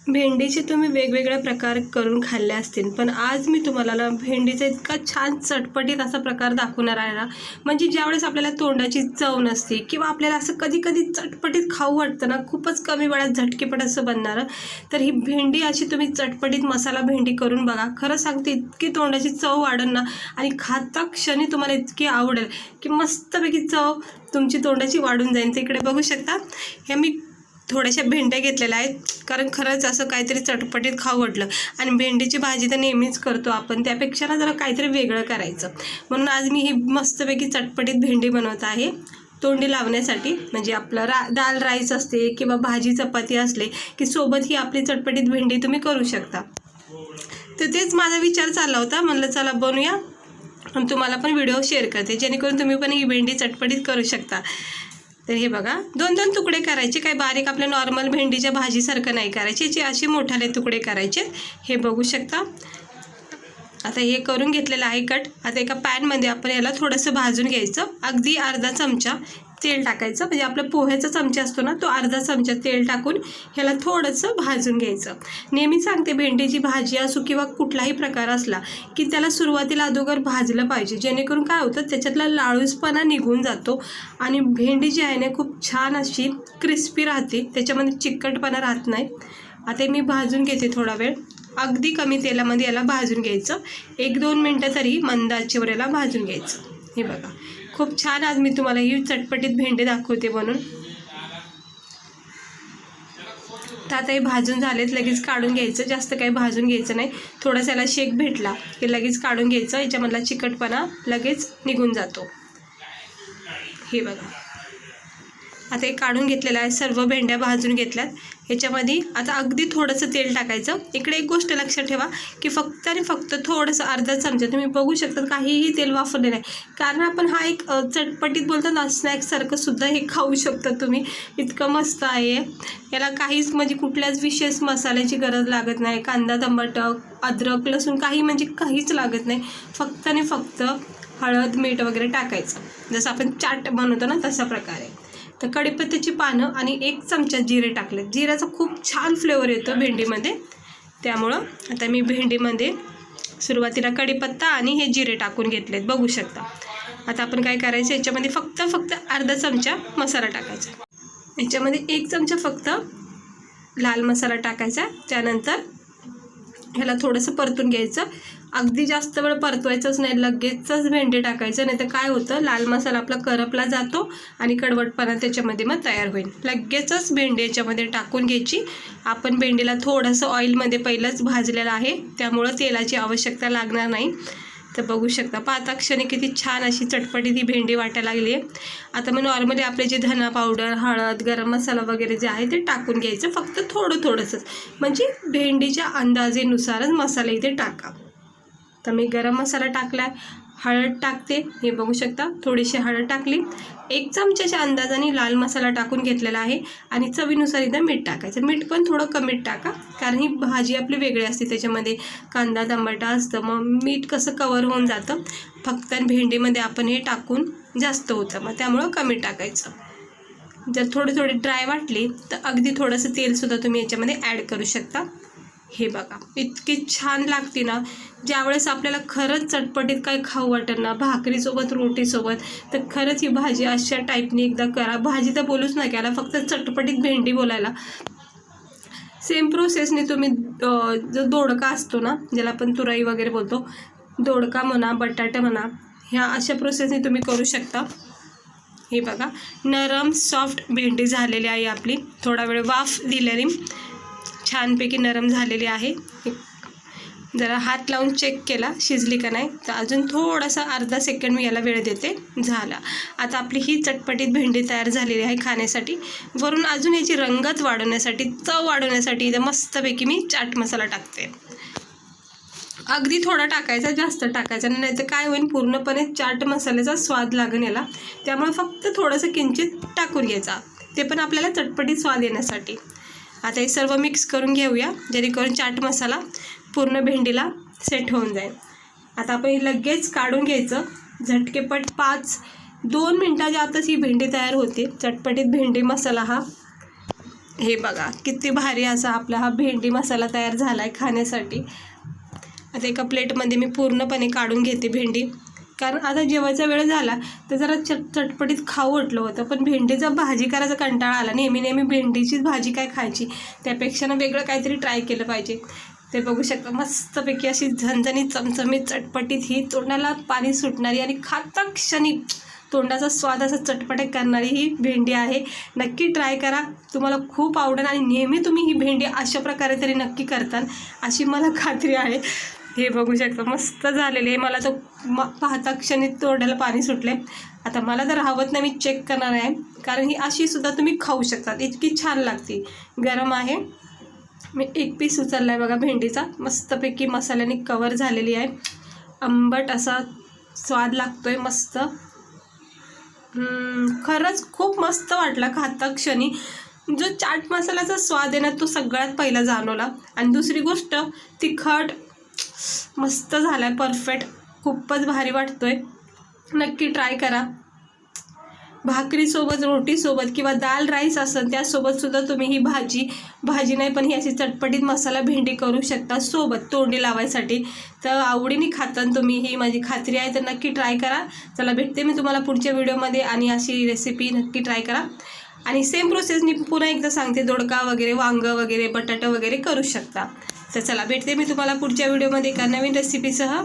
भेंडीचे तुम्ही वेगवेगळे प्रकार करून खाल्ले असतील, पण आज मी तुम्हाला ना भेंडीचा इतका छान चटपटीत असा प्रकार दाखवणार आहे ना, म्हणजे ज्यावेळेस आपल्याला तोंडाची चव नसते किंवा आपल्याला असं कधी कधी चटपटीत खाऊ वाटतं ना, खूपच कमी वेळात झटकेपट असं बनणारं, तर ही भेंडी अशी तुम्ही चटपटीत मसाला भेंडी करून बघा. खरं सांगते, इतकी तोंडाची चव वाढेल ना आणि खाता क्षणी तुम्हाला इतकी आवडेल की मस्तपैकी चव तुमची तोंडाची वाढून जाईल. तर इकडे बघू शकता, ह्या मी थोड्याशा भेंड्या घेतलेल्या आहेत, कारण खरंच असं काहीतरी चटपटीत खाऊ वाटलं. आणि भेंडीची भाजी तर नेहमीच करतो आपण, त्यापेक्षा ना जरा काहीतरी वेगळं करायचं, म्हणून आज मी ही मस्तपैकी चटपटीत भेंडी बनवत आहे तोंडी लावण्यासाठी. म्हणजे आपलं दाल राईस असते किंवा भाजी चपाती असले की सोबत ही आपली चटपटीत भेंडी तुम्ही करू शकता. तर तेच माझा विचार चालला होता, म्हणलं चला बनवूया आणि तुम्हाला पण व्हिडिओ शेअर करते, जेणेकरून तुम्ही पण ही भेंडी चटपटीत करू शकता. तर हे बघा, 2-2 तुकडे करायचे, काही बारीक आपल्या नॉर्मल भेंडीच्या भाजीसारखं नाही करायचे, याचे असे मोठाले तुकडे करायचे. हे बघू शकता. आता हे करून घेतलेलं आहे कट. आता एका पॅनमध्ये आपण याला थोडंसं भाजून घ्यायचं. अगदी अर्धा चमचा तेल टाकायचं, म्हणजे आपला पोह्याचा चमचा असतो ना, तो अर्धा चमचा तेल टाकून ह्याला थोडंसं भाजून घ्यायचं. नेहमी सांगते, भेंडीची भाजी असो किंवा कुठलाही प्रकार असला की त्याला सुरुवातीला अगोदर भाजलं पाहिजे, जेणेकरून काय होतं, त्याच्यातला लाळूसपणा निघून जातो आणि भेंडी जी आहे ना खूप छान अशी क्रिस्पी राहते, त्याच्यामध्ये चिकटपणा राहत नाही. आता मी भाजून घेते थोडा वेळ, अगदी कमी तेलामध्ये याला भाजून घ्यायचं. 1-2 मिनटं तरी मंद आचेवर याला भाजून घ्यायचं. हे बघा, खूप छान आज मी तुम्हाला ही चटपटीत भेंडी दाखवते बनवून. तर आता हे भाजून झालेत, लगेच काढून घ्यायचं. जास्त काही भाजून घ्यायचं नाही, थोडासा याला शेक भेटला की लगेच काढून घ्यायचं, याच्यामधला चिकटपणा लगेच निघून जातो. हे बघा, आता हे काढून घेतलेलं आहे, सर्व भेंड्या भाजून घेतल्यात. ह्याच्यामध्ये आता अगदी थोडंसं तेल टाकायचं. इकडे एक गोष्ट लक्षात ठेवा की फक्त आणि फक्त थोडंसं अर्धा चमचा, तुम्ही बघू शकता काहीही तेल वापरले नाही, कारण आपण हा एक चटपटीत बोलतो ना स्नॅक्ससारखं सुद्धा हे खाऊ शकता तुम्ही. इतकं मस्त आहे, याला काहीच म्हणजे कुठल्याच विशेष मसाल्याची गरज लागत नाही. कांदा, टमाटर, अद्रक, लसूण काही म्हणजे काहीच लागत नाही. फक्त आणि फक्त हळद, मीठ वगैरे टाकायचं, जसं आपण चाट बनवतो ना तशा प्रकारे. तर कढीपत्त्याची पानं आणि 1 चमचा जिरे टाकले. जिऱ्याचा खूप छान फ्लेवर येतो भेंडीमध्ये, त्यामुळं आता मी भेंडीमध्ये सुरुवातीला कढीपत्ता आणि हे जिरे टाकून घेतलेत, बघू शकता. आता आपण काय करायचं, याच्यामध्ये फक्त अर्धा चमचा मसाला टाकायचा. याच्यामध्ये 1 चमचा फक्त लाल मसाला टाकायचा. त्यानंतर ह्याला थोडंसं परतून घ्यायचं. अगदी जास्त वेळ परतवायचंच नाही, लगेचच भेंडी टाकायचं, नाही तर काय होतं, लाल मसाला आपला करपला जातो आणि कडवटपणा त्याच्यामध्ये मग तयार होईल. लगेचच भेंडी याच्यामध्ये टाकून घ्यायची. आपण भेंडीला थोडंसं ऑइलमध्ये पहिलंच भाजलेलं आहे, त्यामुळं तेलाची आवश्यकता लागणार नाही. तर बघू शकता, पाहता क्षणी किती छान अशी चटपटी ती भेंडी वाटायला लागली आहे. आता मग नॉर्मली आपले जे धना पावडर, हळद, गरम मसाला वगैरे जे आहे ते टाकून घ्यायचं, फक्त थोडंसंच, म्हणजे भेंडीच्या अंदाजेनुसारच मसाला इथे टाका. तर मी गरम मसाला टाकला आहे, हळद टाकते. हे बघू शकता, थोडीशी हळद टाकली. 1 चमच्याच्या अंदाजाने लाल मसाला टाकून घेतलेला आहे आणि चवीनुसार इथं मीठ टाकायचं. मीठ पण थोडं कमी टाका, कारण ही भाजी आपली वेगळी असते, त्याच्यामध्ये कांदा टमाटा असतं, मग मीठ कसं कवर होऊन जातं. फक्त भेंडीमध्ये आपण हे टाकून जास्त होतं, मग त्यामुळं कमी टाकायचं. जर थोडी ड्राय वाटली तर अगदी थोडंसं तेलसुद्धा तुम्ही याच्यामध्ये ॲड करू शकता. हे बघा, इतकी छान लागते ना, ज्यावेळेस आपल्याला खरंच चटपटीत काय खाऊ वाटेल ना, भाकरीसोबत, रोटीसोबत, तर खरंच ही भाजी अशा टाईपने एकदा करा. भाजी तर बोलूच नाही केला, फक्त चटपटीत भेंडी बोलायला. सेम प्रोसेसने तुम्ही जो दोडका असतो ना, ज्याला आपण तुराई वगैरे बोलतो, दोडका म्हणा, बटाटा म्हणा, ह्या अशा प्रोसेसने तुम्ही करू शकता. हे बघा, नरम सॉफ्ट भेंडी झालेली आहे आपली. थोडा वेळ वाफ दिल्याने छानपैकी नरम झालेली आहे. जरा हात लावून चेक केला शिजली का नाही, तर अजून थोडासा अर्धा सेकंड मी याला वेळ देते. झाला, आता आपली ही चटपटीत भेंडी तयार झालेली आहे खाण्यासाठी. वरून अजून याची रंगत वाढवण्यासाठी, चव वाढवण्यासाठी इथं मस्तपैकी मी चाट मसाला टाकते. अगदी थोडा टाकायचा, जास्त टाकायचा नाही, तर काय होईल, पूर्णपणे चाट मसाल्याचा स्वाद लागेल याला. त्यामुळे फक्त थोडंसं किंचित टाकून घ्यायचा, ते पण आपल्याला चटपटीत स्वाद येण्यासाठी. आता हे सर्व मिक्स करून घेऊया, जेणेकरून चाट मसाला पूर्ण भेंडीला सेट होऊन जाईल. आता आपण हे लगेच काढून घ्यायचं. झटकेपट 5-2 मिनटाच्या आतच ही भेंडी तयार होते. चटपटीत भेंडी मसाला हा हे बघा किती भारी असा आपला हा भेंडी मसाला तयार झाला आहे खाण्यासाठी. आता एका प्लेटमध्ये मी पूर्णपणे काढून घेते भेंडी, कारण आता जेवायचा वेळ झाला तर जरा चटपटीत खाऊ वाटलं होतं, पण भेंडीचा भाजी करायचा कंटाळा आला. नेहमी भेंडीचीच भाजी काय खायची, त्यापेक्षा वेगळं काहीतरी ट्राय केलं पाहिजे. ते बघू शकता मस्तपैकी अशी झणझणीत चमचमीत चटपटीत ही तोंडाला पाणी सुटणारी आणि खाता क्षणी तोंडाचा स्वाद असा चटपट करणारी ही भेंडी आहे. नक्की ट्राय करा, तुम्हाला खूप आवडेल आणि नेहमी तुम्ही ही भेंडी अशा प्रकारे तरी नक्की करता अशी मला खात्री आहे. हे बघू शकता मस्त झालेले आहे. मला तर पाहता क्षणी तोंडाला पाणी सुटले. आता मला तर राहत नाही, मी चेक करणार आहे, कारण ही अशी सुद्धा तुम्ही खाऊ शकता, इतकी छान लागते. गरम आहे. मी एक पीस उचलला आहे बघा भेंडीचा, मस्तपैकी मसाल्याने कवर झालेली आहे. आंबट असा स्वाद लागतोय मस्त. खरंच खूप मस्त वाटला खाता क्षणी. जो चाट मसाल्याचा स्वाद आहे ना तो सगळ्यात पहिला जाणवला. आणि दुसरी गोष्ट तिखट मस्त झालाय, परफेक्ट, खूपच भारी वाटतोय. नक्की ट्राय करा. भाकरीसोबत, रोटीसोबत किंवा दाल राईस असेल त्यासोबत सुद्धा तुम्ही ही भाजी नाही पण ही अशी चटपटीत मसाला भेंडी करू शकता सोबत तोंडी लावायसाठी. तर आवडीने खाताना तुम्ही, ही माझी खात्री आहे. तर नक्की ट्राय करा. चला भेटते मी तुम्हाला पुढच्या व्हिडिओमध्ये आणि अशी रेसिपी नक्की ट्राय करा. आणि सेम प्रोसेस मी पुन्हा एकदा सांगते, दोडका वगैरे, वांगं वगैरे, बटाटा वगैरे करू शकता. तर चला भेटते मी तुम्हाला पुढच्या व्हिडिओमध्ये एका नवीन रेसिपीसह.